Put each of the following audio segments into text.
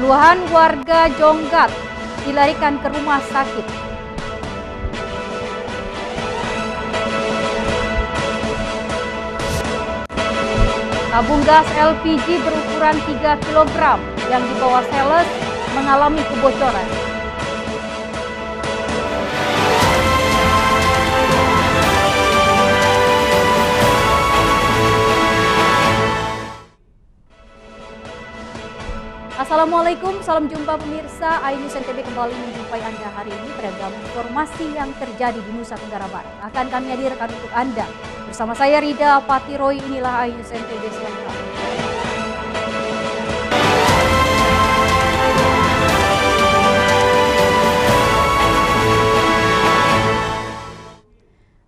Puluhan warga Jonggat dilarikan ke rumah sakit. Tabung gas LPG berukuran 3 kg yang dibawa sales mengalami kebocoran. Assalamualaikum, salam jumpa pemirsa. iNews NTB kembali menjumpai Anda hari ini. Beragam informasi yang terjadi di Nusa Tenggara Barat akan kami hadirkan untuk Anda. Bersama saya Rida Patiroy, inilah iNews NTB selengkapnya.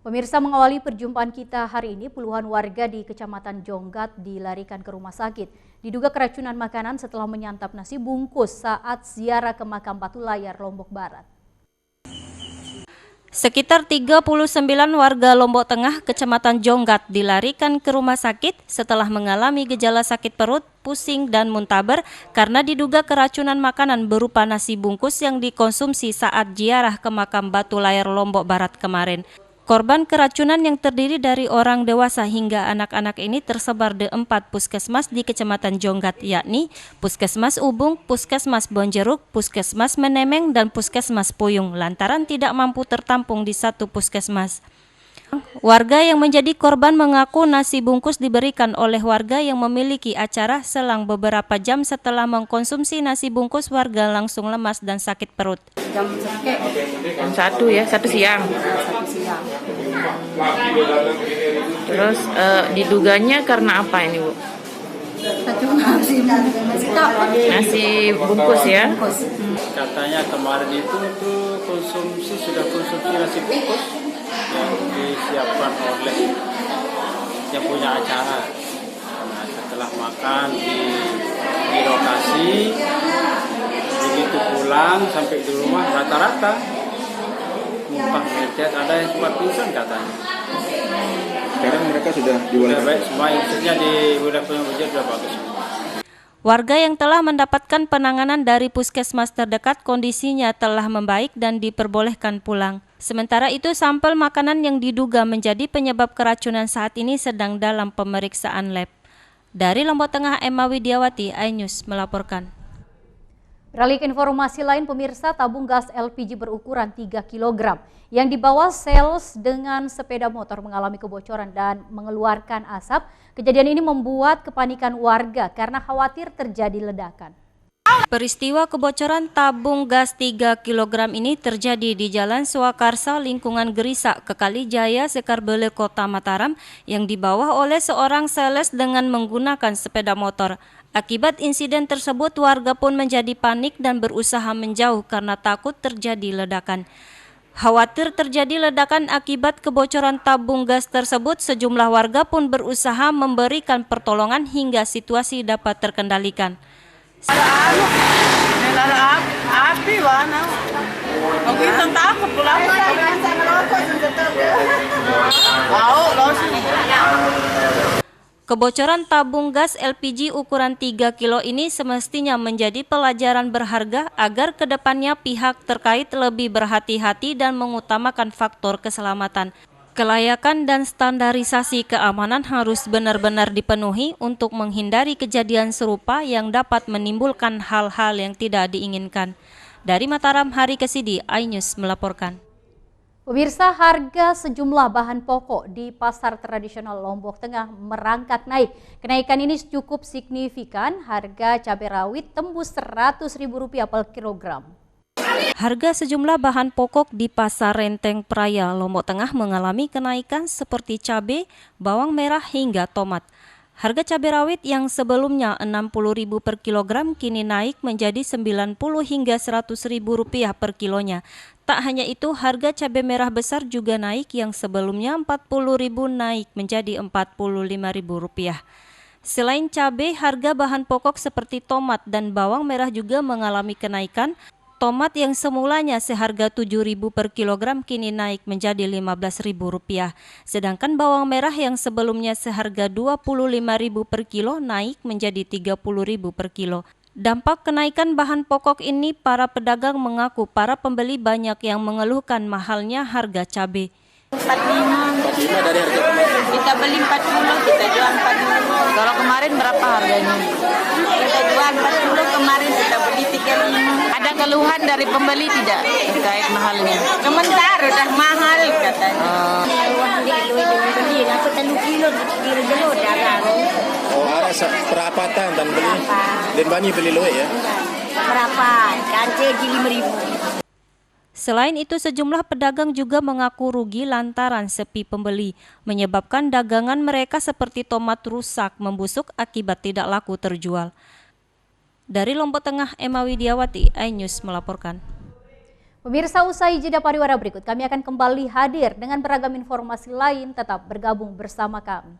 Pemirsa, mengawali perjumpaan kita hari ini, puluhan warga di Kecamatan Jonggat dilarikan ke rumah sakit. Diduga keracunan makanan setelah menyantap nasi bungkus saat ziarah ke makam Batu Layar, Lombok Barat. Sekitar 39 warga Lombok Tengah, Kecamatan Jonggat dilarikan ke rumah sakit setelah mengalami gejala sakit perut, pusing, dan muntaber karena diduga keracunan makanan berupa nasi bungkus yang dikonsumsi saat ziarah ke makam Batu Layar, Lombok Barat kemarin. Korban keracunan yang terdiri dari orang dewasa hingga anak-anak ini tersebar di 4 puskesmas di Kecamatan Jonggat, yakni Puskesmas Ubung, Puskesmas Bonjeruk, Puskesmas Menemeng, dan Puskesmas Puyung, lantaran tidak mampu tertampung di satu puskesmas. Warga yang menjadi korban mengaku nasi bungkus diberikan oleh warga yang memiliki acara. Selang beberapa jam setelah mengkonsumsi nasi bungkus, warga langsung lemas dan sakit perut. Jam 1 ya, 1 siang. Terus diduganya karena apa ini, Bu? Nasi bungkus ya? Katanya kemarin itu sudah konsumsi nasi bungkus yang disiapkan oleh yang punya acara. Nah, setelah makan di lokasi, begitu pulang sampai di rumah rata-rata muntah mencet, ada yang sempat pingsan katanya. Sekarang mereka sudah diwalakan. Baik, semua maksudnya di wilayah Puyung sudah bagus. Warga yang telah mendapatkan penanganan dari puskesmas terdekat kondisinya telah membaik dan diperbolehkan pulang. Sementara itu, sampel makanan yang diduga menjadi penyebab keracunan saat ini sedang dalam pemeriksaan lab. Dari Lombok Tengah, Emma Widiawati, iNews melaporkan. Beralih ke informasi lain, pemirsa, tabung gas LPG berukuran 3 kg yang dibawa sales dengan sepeda motor mengalami kebocoran dan mengeluarkan asap. Kejadian ini membuat kepanikan warga karena khawatir terjadi ledakan. Peristiwa kebocoran tabung gas 3 kg ini terjadi di Jalan Swakarsa, lingkungan Gerisak, Kekalijaya, Sekarbele, Kota Mataram, yang dibawa oleh seorang sales dengan menggunakan sepeda motor. Akibat insiden tersebut, warga pun menjadi panik dan berusaha menjauh karena takut terjadi ledakan. Khawatir terjadi ledakan akibat kebocoran tabung gas tersebut, sejumlah warga pun berusaha memberikan pertolongan hingga situasi dapat terkendalikan. Api mana? Aku itu takut pulang. Kebocoran tabung gas LPG ukuran 3 kilo ini semestinya menjadi pelajaran berharga agar kedepannya pihak terkait lebih berhati-hati dan mengutamakan faktor keselamatan. Kelayakan dan standarisasi keamanan harus benar-benar dipenuhi untuk menghindari kejadian serupa yang dapat menimbulkan hal-hal yang tidak diinginkan. Dari Mataram, Hari Kesidi, iNews melaporkan. Pemirsa, harga sejumlah bahan pokok di pasar tradisional Lombok Tengah merangkak naik. Kenaikan ini cukup signifikan. Harga cabai rawit tembus Rp100.000 per kilogram. Harga sejumlah bahan pokok di Pasar Renteng Praya, Lombok Tengah mengalami kenaikan seperti cabai, bawang merah hingga tomat. Harga cabai rawit yang sebelumnya Rp60.000 per kilogram kini naik menjadi Rp90 hingga Rp100.000 per kilonya. Tak hanya itu, harga cabai merah besar juga naik, yang sebelumnya Rp40.000 naik menjadi Rp45.000. Selain cabai, harga bahan pokok seperti tomat dan bawang merah juga mengalami kenaikan. Tomat yang semulanya seharga Rp7.000 per kilogram kini naik menjadi Rp15.000. Sedangkan bawang merah yang sebelumnya seharga Rp25.000 per kilo naik menjadi Rp30.000 per kilo. Dampak kenaikan bahan pokok ini, para pedagang mengaku para pembeli banyak yang mengeluhkan mahalnya harga cabai. 45. 45 dari harga kemarin. Kita beli 40, kita jual 40. Kalau kemarin berapa harganya? Kita jual 40, kemarin kita beli 35. Ada keluhan dari pembeli tidak terkait mahalnya? Sementara udah mahal katanya. Oh, ada perapatan dan beli. Dan banyak beli loe ya. Berapa? Kancing 5.000. Selain itu, sejumlah pedagang juga mengaku rugi lantaran sepi pembeli, menyebabkan dagangan mereka seperti tomat rusak, membusuk akibat tidak laku terjual. Dari Lombok Tengah, Emma Widiawati, iNews melaporkan. Pemirsa, usai jeda pariwara berikut, kami akan kembali hadir dengan beragam informasi lain. Tetap bergabung bersama kami.